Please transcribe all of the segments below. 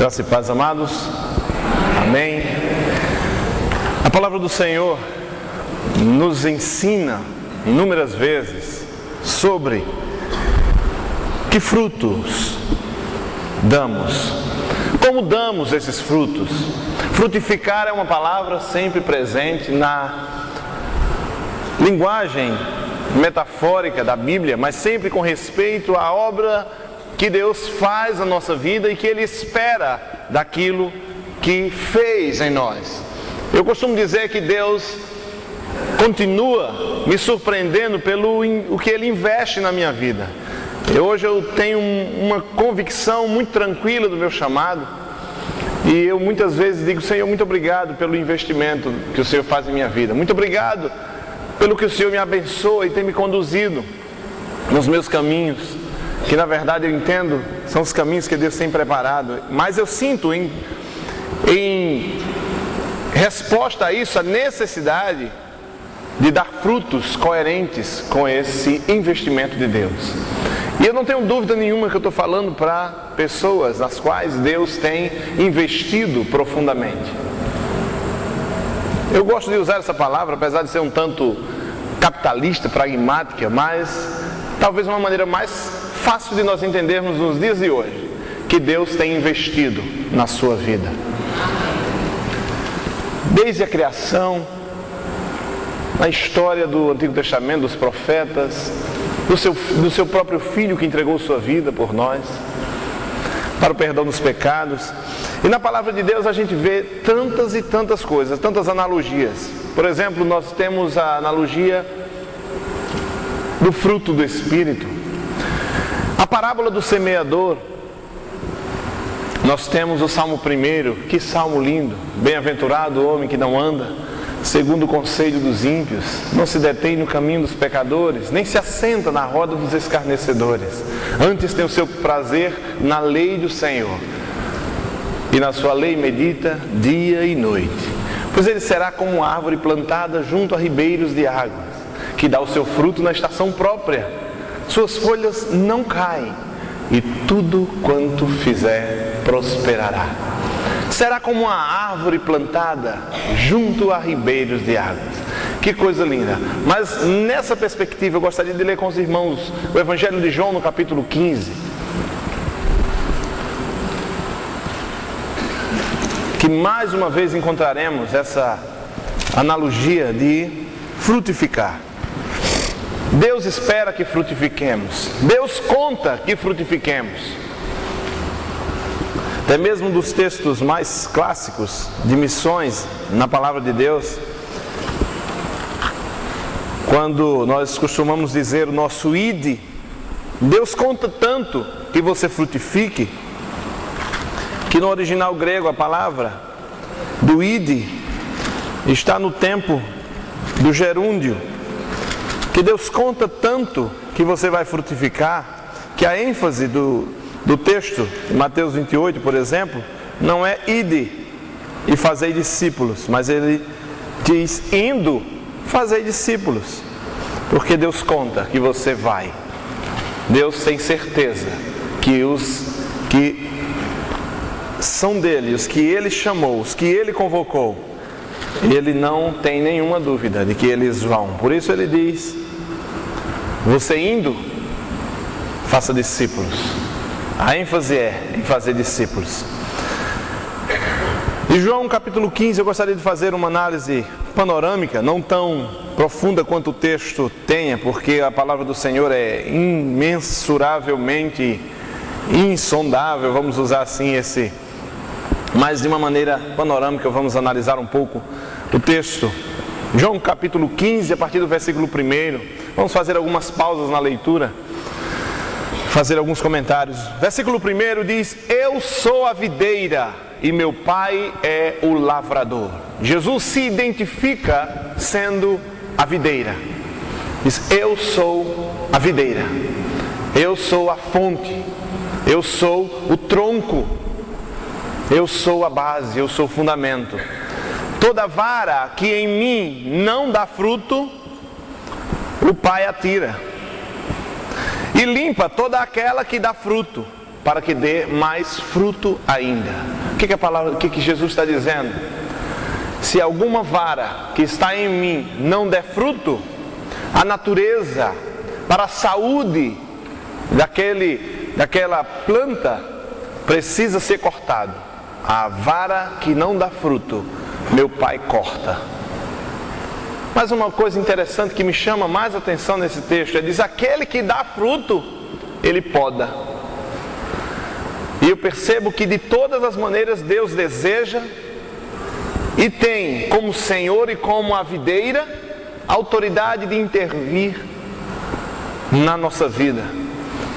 Graça e paz, amados. Amém. A palavra do Senhor nos ensina inúmeras vezes sobre que frutos damos. Como damos esses frutos? Frutificar é uma palavra sempre presente na linguagem metafórica da Bíblia, mas sempre com respeito à obra que Deus faz na nossa vida e que Ele espera daquilo que fez em nós. Eu costumo dizer que Deus continua me surpreendendo pelo o que Ele investe na minha vida. Hoje eu tenho uma convicção muito tranquila do meu chamado e eu muitas vezes digo: Senhor, muito obrigado pelo investimento que o Senhor faz em minha vida. Muito obrigado pelo que o Senhor me abençoa e tem me conduzido nos meus caminhos, que na verdade eu entendo são os caminhos que Deus tem preparado. Mas eu sinto em resposta a isso a necessidade de dar frutos coerentes com esse investimento de Deus. E eu não tenho dúvida nenhuma que eu estou falando para pessoas nas quais Deus tem investido profundamente. Eu gosto de usar essa palavra, apesar de ser um tanto capitalista, pragmática, mas talvez uma maneira mais fácil de nós entendermos nos dias de hoje, que Deus tem investido na sua vida. Desde a criação, na história do Antigo Testamento, dos profetas, do seu próprio Filho que entregou sua vida por nós, para o perdão dos pecados. E na palavra de Deus a gente vê tantas e tantas coisas, tantas analogias. Por exemplo, nós temos a analogia do fruto do Espírito. A parábola do semeador. Nós temos o Salmo 1, que salmo lindo. Bem-aventurado o homem que não anda segundo o conselho dos ímpios, não se detém no caminho dos pecadores, nem se assenta na roda dos escarnecedores. Antes tem o seu prazer na lei do Senhor, e na sua lei medita dia e noite. Pois ele será como uma árvore plantada junto a ribeiros de águas, que dá o seu fruto na estação própria. Suas folhas não caem, e tudo quanto fizer prosperará. Será como uma árvore plantada junto a ribeiros de águas. Que coisa linda. Mas nessa perspectiva eu gostaria de ler com os irmãos o Evangelho de João no capítulo 15. Que mais uma vez encontraremos essa analogia de frutificar. Deus espera que frutifiquemos. Deus conta que frutifiquemos. Até mesmo dos textos mais clássicos de missões na palavra de Deus, quando nós costumamos dizer o nosso ide, Deus conta tanto que você frutifique, que no original grego a palavra do ide está no tempo do gerúndio, que Deus conta tanto que você vai frutificar, que a ênfase do texto, em Mateus 28, por exemplo, não é ide e fazei discípulos, mas ele diz indo, fazei discípulos, porque Deus conta que você vai. Deus tem certeza que os que são dele, os que ele chamou, os que ele convocou, ele não tem nenhuma dúvida de que eles vão. Por isso ele diz: você indo, faça discípulos. A ênfase é em fazer discípulos. De João capítulo 15 eu gostaria de fazer uma análise panorâmica, não tão profunda quanto o texto tenha, porque a palavra do Senhor é imensuravelmente insondável, vamos usar assim mas de uma maneira panorâmica vamos analisar um pouco o texto. João capítulo 15, a partir do versículo 1, vamos fazer algumas pausas na leitura, fazer alguns comentários. Versículo 1 diz: eu sou a videira e meu pai é o lavrador. Jesus se identifica sendo a videira. Diz: eu sou a videira, eu sou a fonte, eu sou o tronco, eu sou a base, eu sou o fundamento. Toda vara que em mim não dá fruto, o pai a tira, e limpa toda aquela que dá fruto, para que dê mais fruto ainda. O que Jesus está dizendo? Se alguma vara que está em mim não der fruto, a natureza para a saúde daquela planta precisa ser cortado. A vara que não dá fruto, meu Pai corta. Mas uma coisa interessante que me chama mais atenção nesse texto, diz: aquele que dá fruto, Ele poda. E eu percebo que de todas as maneiras Deus deseja e tem como Senhor e como a videira a autoridade de intervir na nossa vida.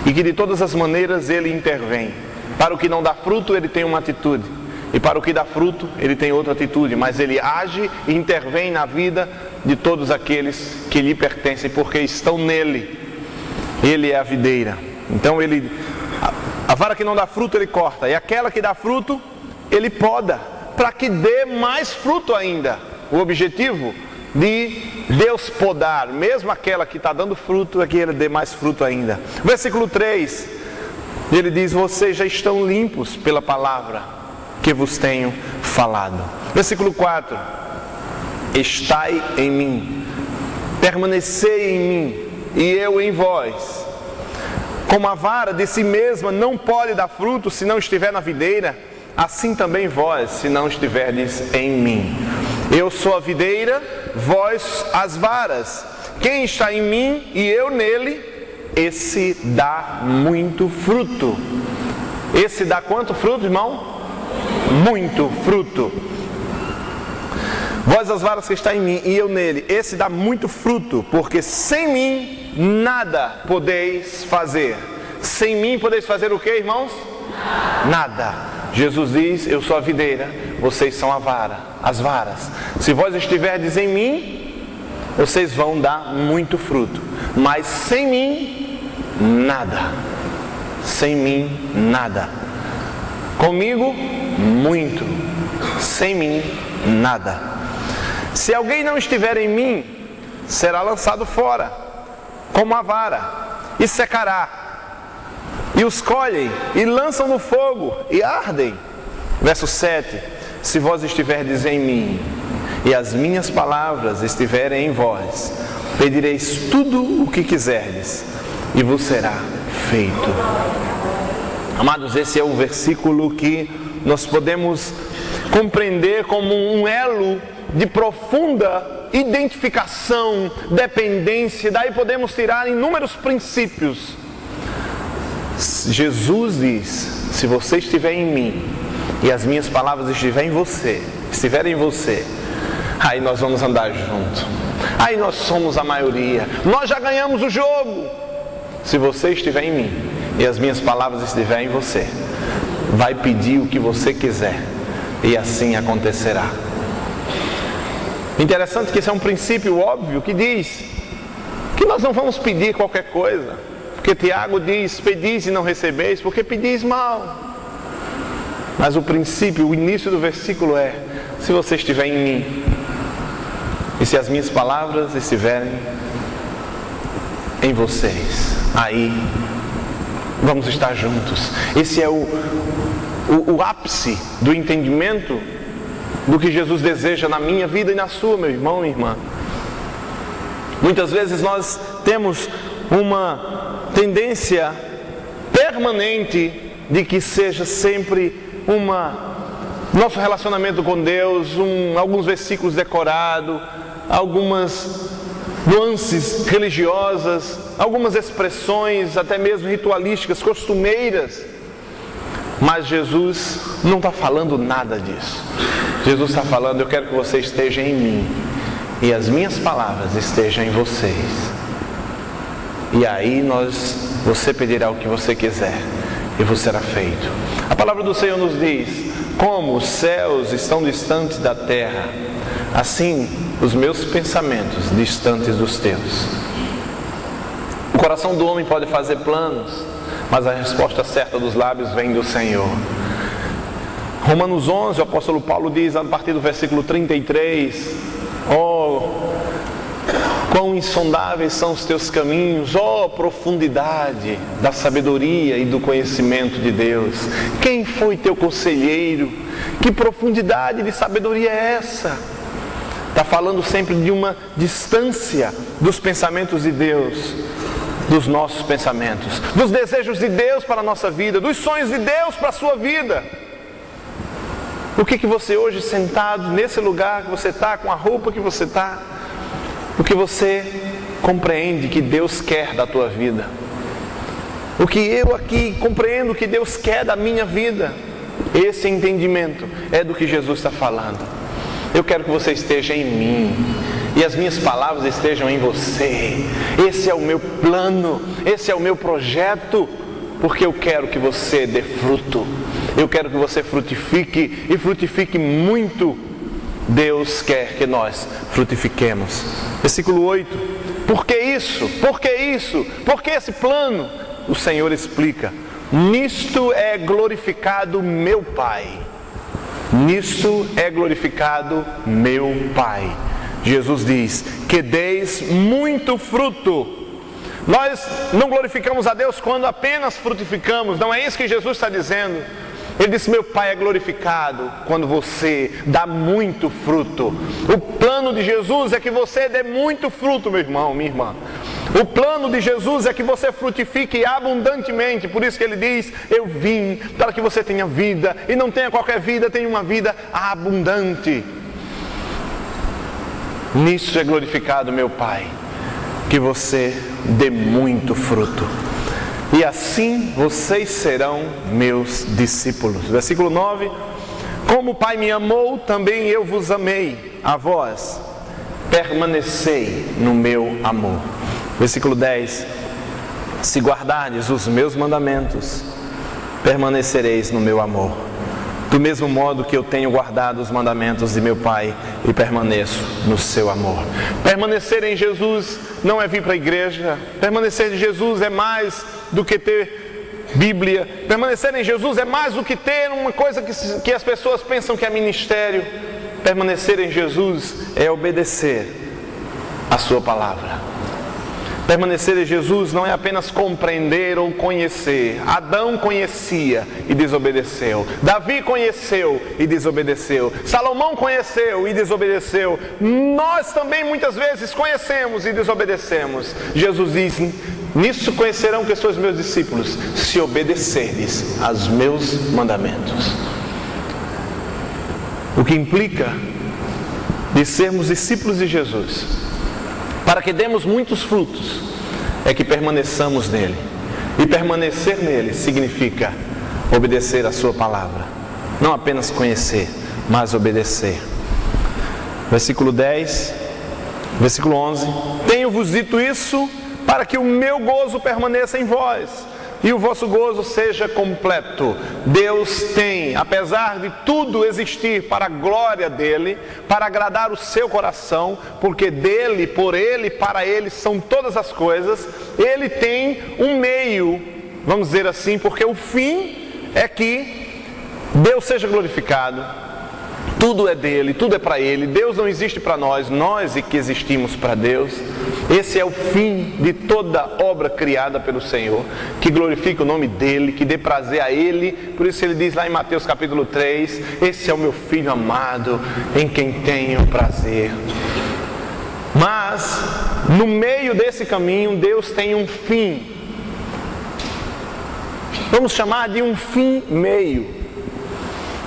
E que de todas as maneiras Ele intervém. Para o que não dá fruto, Ele tem uma atitude. E para o que dá fruto, Ele tem outra atitude. Mas Ele age e intervém na vida de todos aqueles que lhe pertencem, porque estão nele. Ele é a videira. Então a vara que não dá fruto Ele corta, e aquela que dá fruto Ele poda, para que dê mais fruto ainda. O objetivo de Deus podar, mesmo aquela que está dando fruto, é que Ele dê mais fruto ainda. Versículo 3, Ele diz: vocês já estão limpos pela palavra que vos tenho falado. Versículo 4, estai em mim, permanecei em mim, e eu em vós. Como a vara de si mesma não pode dar fruto se não estiver na videira, assim também vós, se não estiverdes em mim. Eu sou a videira, vós as varas. Quem está em mim e eu nele, esse dá muito fruto. Esse dá quanto fruto, irmão? Muito fruto. Vós as varas que está em mim e eu nele, esse dá muito fruto, porque sem mim nada podeis fazer. Sem mim podeis fazer o que, irmãos? Nada. Jesus diz: eu sou a videira, vocês são as varas. Se vós estiverdes em mim, vocês vão dar muito fruto. Mas sem mim, nada. Sem mim, nada. Comigo, muito. Sem mim, nada. Se alguém não estiver em mim, será lançado fora, como a vara, e secará. E os colhem, e lançam no fogo, e ardem. Verso 7, se vós estiverdes em mim, e as minhas palavras estiverem em vós, pedireis tudo o que quiserdes, e vos será feito. Amados, esse é o versículo que nós podemos compreender como um elo de profunda identificação, dependência. Daí podemos tirar inúmeros princípios. Jesus diz: se você estiver em mim e as minhas palavras estiverem em você, aí nós vamos andar junto. Aí nós somos a maioria. Nós já ganhamos o jogo. Se você estiver em mim e as minhas palavras estiverem em você, vai pedir o que você quiser e assim acontecerá. Interessante que esse é um princípio óbvio que diz que nós não vamos pedir qualquer coisa, porque Tiago diz: pedis e não recebeis, porque pedis mal. Mas o princípio, o início do versículo é: se você estiver em mim e se as minhas palavras estiverem em vocês, aí vamos estar juntos. Esse é o ápice do entendimento do que Jesus deseja na minha vida e na sua, meu irmão e minha irmã. Muitas vezes nós temos uma tendência permanente de que seja sempre nosso relacionamento com Deus, alguns versículos decorados, algumas nuances religiosas, algumas expressões até mesmo ritualísticas, costumeiras. Mas Jesus não está falando nada disso. Jesus está falando: eu quero que você esteja em mim e as minhas palavras estejam em vocês. E aí você pedirá o que você quiser e vos será feito. A palavra do Senhor nos diz: como os céus estão distantes da terra, assim os meus pensamentos distantes dos teus. O coração do homem pode fazer planos, mas a resposta certa dos lábios vem do Senhor. Romanos 11, o apóstolo Paulo diz, a partir do versículo 33, Quão insondáveis são os teus caminhos, ó profundidade da sabedoria e do conhecimento de Deus. Quem foi teu conselheiro? Que profundidade de sabedoria é essa? Está falando sempre de uma distância dos pensamentos de Deus, dos nossos pensamentos, dos desejos de Deus para a nossa vida, dos sonhos de Deus para a sua vida. O que você hoje sentado nesse lugar que você está, com a roupa que você está, o que você compreende que Deus quer da tua vida? O que eu aqui compreendo que Deus quer da minha vida? Esse entendimento é do que Jesus está falando. Eu quero que você esteja em mim e as minhas palavras estejam em você. Esse é o meu plano, esse é o meu projeto, porque eu quero que você dê fruto. Eu quero que você frutifique e frutifique muito. Deus quer que nós frutifiquemos. Versículo 8. Por que isso? Por que isso? Por que esse plano? O Senhor explica: nisto é glorificado meu Pai. Nisto é glorificado meu Pai. Jesus diz: que deis muito fruto. Nós não glorificamos a Deus quando apenas frutificamos. Não é isso que Jesus está dizendo. Ele disse: meu Pai é glorificado quando você dá muito fruto. O plano de Jesus é que você dê muito fruto, meu irmão, minha irmã. O plano de Jesus é que você frutifique abundantemente. Por isso que Ele diz: eu vim para que você tenha vida, e não tenha qualquer vida, tenha uma vida abundante. Nisso é glorificado meu Pai, que você dê muito fruto. E assim vocês serão meus discípulos. Versículo 9. Como o Pai me amou, também eu vos amei. A vós, permanecei no meu amor. Versículo 10. Se guardardes os meus mandamentos, permanecereis no meu amor. Do mesmo modo que eu tenho guardado os mandamentos de meu Pai e permaneço no seu amor. Permanecer em Jesus não é vir para a igreja. Permanecer em Jesus é mais do que ter Bíblia. Permanecer em Jesus é mais do que ter uma coisa que as pessoas pensam que é ministério. Permanecer em Jesus é obedecer a sua palavra. Permanecer em Jesus não é apenas compreender ou conhecer. Adão conhecia e desobedeceu. Davi conheceu e desobedeceu. Salomão conheceu e desobedeceu. Nós também muitas vezes conhecemos e desobedecemos. Jesus diz: nisso conhecerão que sois meus discípulos, se obedecerdes aos meus mandamentos. O que implica de sermos discípulos de Jesus, para que demos muitos frutos, é que permaneçamos nele. E permanecer nele significa obedecer a sua palavra. Não apenas conhecer, mas obedecer. Versículo 10, versículo 11. Tenho-vos dito isso para que o meu gozo permaneça em vós e o vosso gozo seja completo. Deus tem, apesar de tudo existir para a glória dele, para agradar o seu coração, porque dele, por ele, para ele são todas as coisas, ele tem um meio, vamos dizer assim, porque o fim é que Deus seja glorificado. Tudo é dele, tudo é para ele. Deus não existe para nós, nós é que existimos para Deus. Esse é o fim de toda obra criada pelo Senhor, que glorifique o nome dele, que dê prazer a ele. Por isso ele diz lá em Mateus capítulo 3: esse é o meu filho amado, em quem tenho prazer. Mas no meio desse caminho Deus tem um fim. Vamos chamar de um fim meio,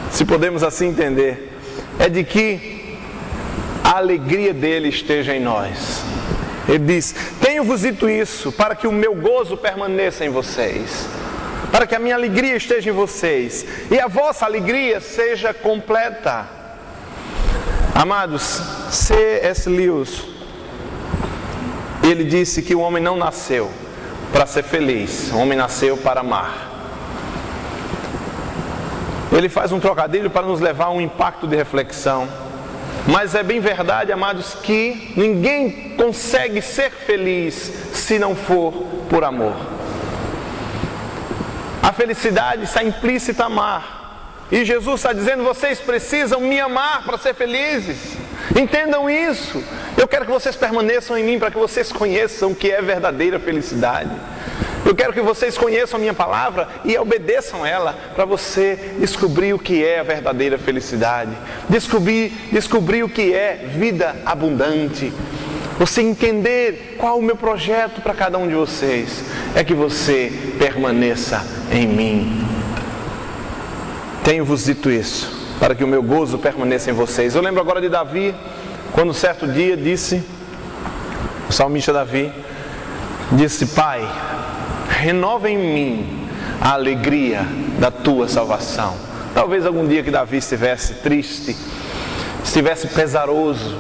se podemos assim entender. É de que a alegria dele esteja em nós. Ele diz: tenho-vos dito isso para que o meu gozo permaneça em vocês, para que a minha alegria esteja em vocês e a vossa alegria seja completa. Amados, C.S. Lewis, ele disse que o homem não nasceu para ser feliz, o homem nasceu para amar. Ele faz um trocadilho para nos levar a um impacto de reflexão. Mas é bem verdade, amados, que ninguém consegue ser feliz se não for por amor. A felicidade está implícita em amar. E Jesus está dizendo: vocês precisam me amar para ser felizes. Entendam isso. Eu quero que vocês permaneçam em mim para que vocês conheçam o que é verdadeira felicidade. Eu quero que vocês conheçam a minha palavra e obedeçam ela para você descobrir o que é a verdadeira felicidade. Descobrir o que é vida abundante. Você entender qual o meu projeto para cada um de vocês. É que você permaneça em mim. Tenho-vos dito isso, para que o meu gozo permaneça em vocês. Eu lembro agora de Davi, quando certo dia disse, o salmista Davi, disse: Pai, renova em mim a alegria da tua salvação. Talvez algum dia que Davi estivesse triste, estivesse pesaroso,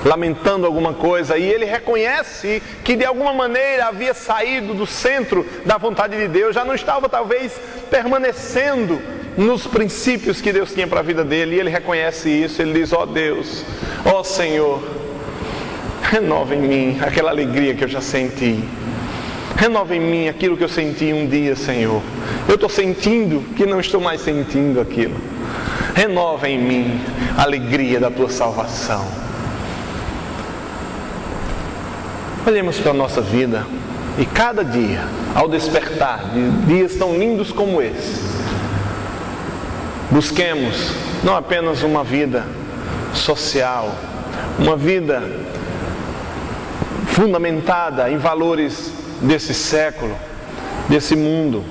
lamentando alguma coisa, e ele reconhece que de alguma maneira havia saído do centro da vontade de Deus, já não estava talvez permanecendo nos princípios que Deus tinha para a vida dele, e ele reconhece isso. Ele diz: ó Deus, ó Senhor, renova em mim aquela alegria que eu já senti. Renova em mim aquilo que eu senti um dia, Senhor. Eu estou sentindo que não estou mais sentindo aquilo. Renova em mim a alegria da tua salvação. Olhemos para a nossa vida e cada dia, ao despertar de dias tão lindos como esse, busquemos não apenas uma vida social, uma vida fundamentada em valores desse século, desse mundo,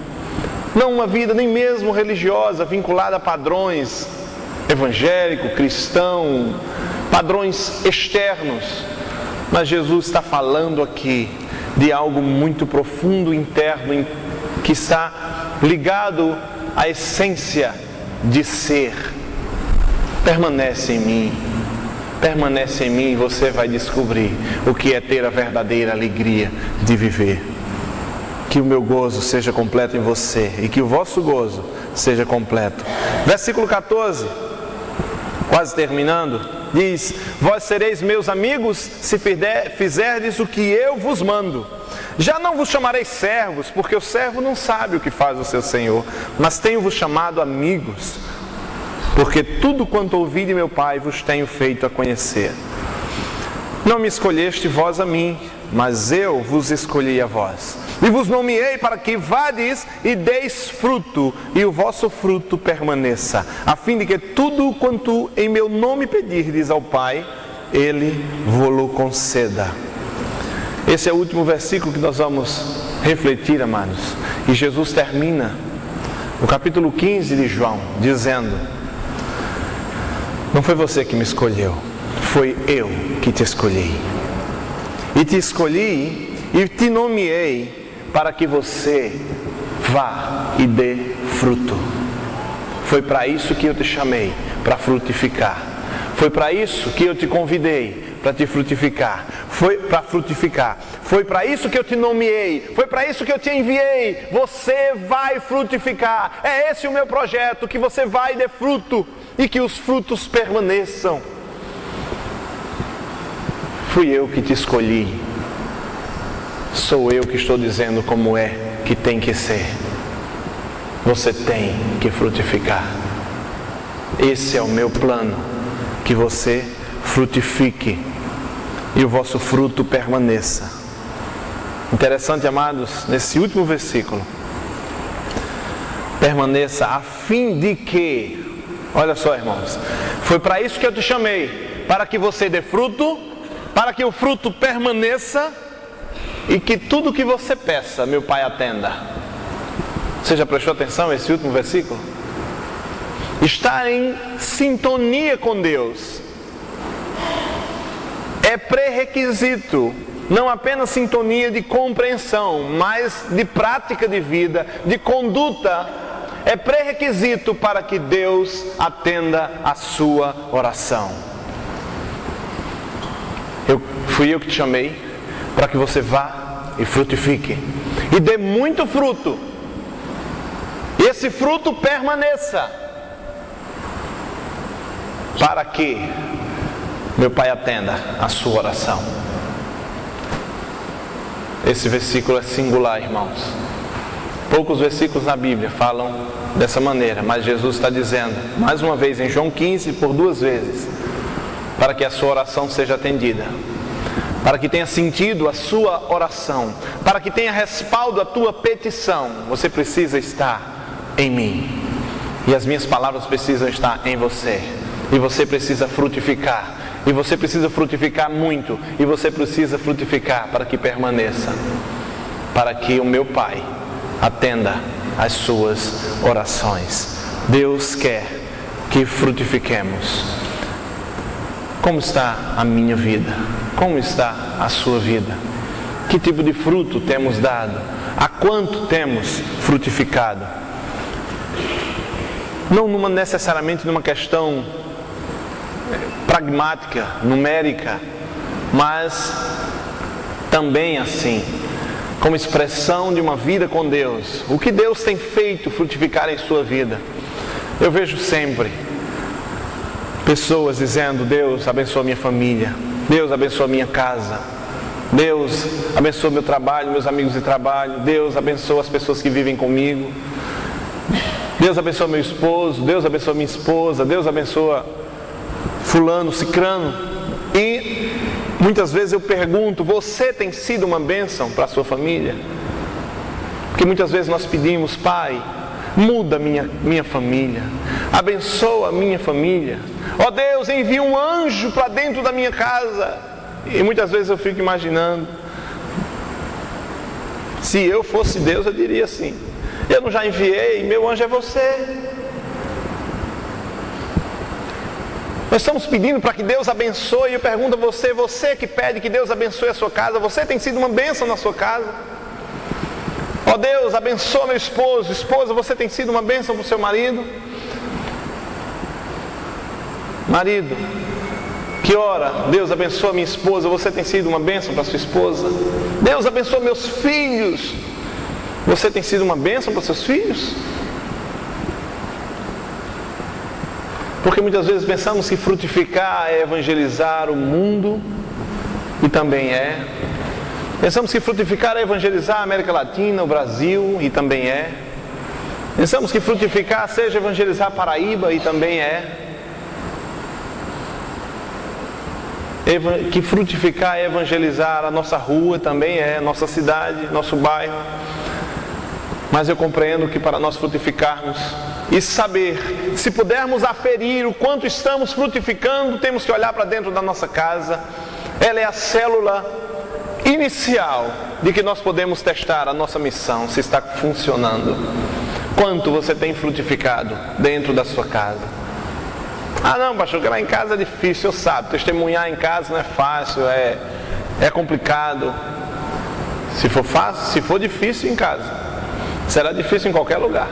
não uma vida nem mesmo religiosa, vinculada a padrões evangélico, cristão, padrões externos, mas Jesus está falando aqui de algo muito profundo, interno, que está ligado à essência de ser. Permanece em mim e você vai descobrir o que é ter a verdadeira alegria de viver. Que o meu gozo seja completo em você e que o vosso gozo seja completo. Versículo 14, quase terminando, diz: vós sereis meus amigos se fizerdes o que eu vos mando. Já não vos chamarei servos, porque o servo não sabe o que faz o seu senhor, mas tenho-vos chamado amigos, porque tudo quanto ouvi de meu Pai vos tenho feito a conhecer. Não me escolheste vós a mim, mas eu vos escolhi a vós, e vos nomeei para que vades e deis fruto, e o vosso fruto permaneça, a fim de que tudo quanto em meu nome pedirdes ao Pai, Ele vô-lo conceda. Esse é o último versículo que nós vamos refletir, amados. E Jesus termina no capítulo 15 de João, dizendo: não foi você que me escolheu, foi eu que te escolhi. E te escolhi e te nomeei para que você vá e dê fruto. Foi para isso que eu te chamei, para frutificar. Foi para isso que eu te convidei, para te frutificar. Foi para frutificar. Foi para isso que eu te nomeei. Foi para isso que eu te enviei. Você vai frutificar. É esse o meu projeto, que você vai e dê fruto e que os frutos permaneçam. Fui eu que te escolhi. Sou eu que estou dizendo como é que tem que ser. Você tem que frutificar. Esse é o meu plano, que você frutifique e o vosso fruto permaneça. Interessante, amados, nesse último versículo: permaneça a fim de que, olha só, irmãos, foi para isso que eu te chamei, para que você dê fruto, para que o fruto permaneça e que tudo que você peça, meu Pai atenda. Você já prestou atenção a esse último versículo? Estar em sintonia com Deus é pré-requisito, não apenas sintonia de compreensão, mas de prática de vida, de conduta. É pré-requisito para que Deus atenda a sua oração. Fui eu que te chamei para que você vá e frutifique e dê muito fruto. E esse fruto permaneça, para que meu Pai atenda a sua oração. Esse versículo é singular, irmãos. Poucos versículos na Bíblia falam dessa maneira, mas Jesus está dizendo, mais uma vez em João 15, por 2 vezes: para que a sua oração seja atendida, para que tenha sentido a sua oração, para que tenha respaldo a tua petição, você precisa estar em mim. E as minhas palavras precisam estar em você. E você precisa frutificar. E você precisa frutificar muito. E você precisa frutificar para que permaneça. Para que o meu Pai atenda às suas orações. Deus quer que frutifiquemos. Como está a minha vida? Como está a sua vida? Que tipo de fruto temos dado? Há quanto temos frutificado? Não necessariamente numa questão pragmática, numérica, mas também assim, como expressão de uma vida com Deus. O que Deus tem feito frutificar em sua vida? Eu vejo sempre pessoas dizendo: Deus abençoa minha família, Deus abençoa minha casa, Deus abençoa meu trabalho, meus amigos de trabalho, Deus abençoa as pessoas que vivem comigo, Deus abençoa meu esposo, Deus abençoa minha esposa, Deus abençoa fulano, cicrano. E muitas vezes eu pergunto: você tem sido uma bênção para a sua família? Porque muitas vezes nós pedimos: Pai, muda minha família, abençoa a minha família. Ó Deus, envia um anjo para dentro da minha casa. E muitas vezes eu fico imaginando, se eu fosse Deus, eu diria assim: eu não já enviei, meu anjo é você. Nós estamos pedindo para que Deus abençoe. E eu pergunto a você: você que pede que Deus abençoe a sua casa, você tem sido uma bênção na sua casa? Ó Deus, abençoa meu esposo. Esposa, você tem sido uma bênção para o seu marido? Marido, que ora, Deus abençoa minha esposa, você tem sido uma bênção para sua esposa? Deus abençoa meus filhos, você tem sido uma bênção para seus filhos? Porque muitas vezes pensamos que frutificar é evangelizar o mundo, e também é. Pensamos que frutificar é evangelizar a América Latina, o Brasil, e também é. Pensamos que frutificar seja evangelizar a Paraíba, e também é. Que frutificar é evangelizar a nossa rua, também é, nossa cidade, nosso bairro. Mas eu compreendo que para nós frutificarmos e saber, se pudermos aferir o quanto estamos frutificando, temos que olhar para dentro da nossa casa. Ela é a célula inicial de que nós podemos testar a nossa missão, se está funcionando. Quanto você tem frutificado dentro da sua casa? Ah não, pastor, que lá em casa é difícil, eu sabe, testemunhar em casa não é fácil, é complicado. Se for fácil, se for difícil em casa, será difícil em qualquer lugar.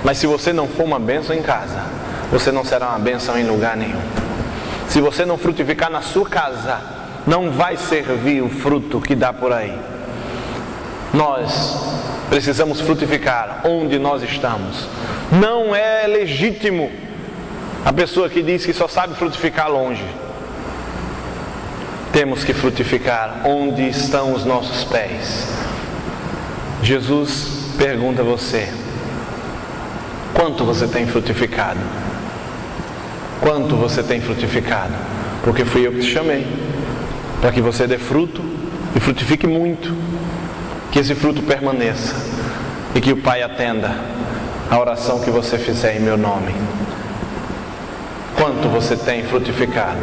Mas se você não for uma bênção em casa, você não será uma bênção em lugar nenhum. Se você não frutificar na sua casa, não vai servir o fruto que dá por aí. Nós precisamos frutificar onde nós estamos. Não é legítimo a pessoa que diz que só sabe frutificar longe. Temos que frutificar onde estão os nossos pés. Jesus pergunta a você: quanto você tem frutificado? Quanto você tem frutificado? Porque fui eu que te chamei, para que você dê fruto e frutifique muito. Que esse fruto permaneça e que o Pai atenda a oração que você fizer em meu nome. Quanto você tem frutificado?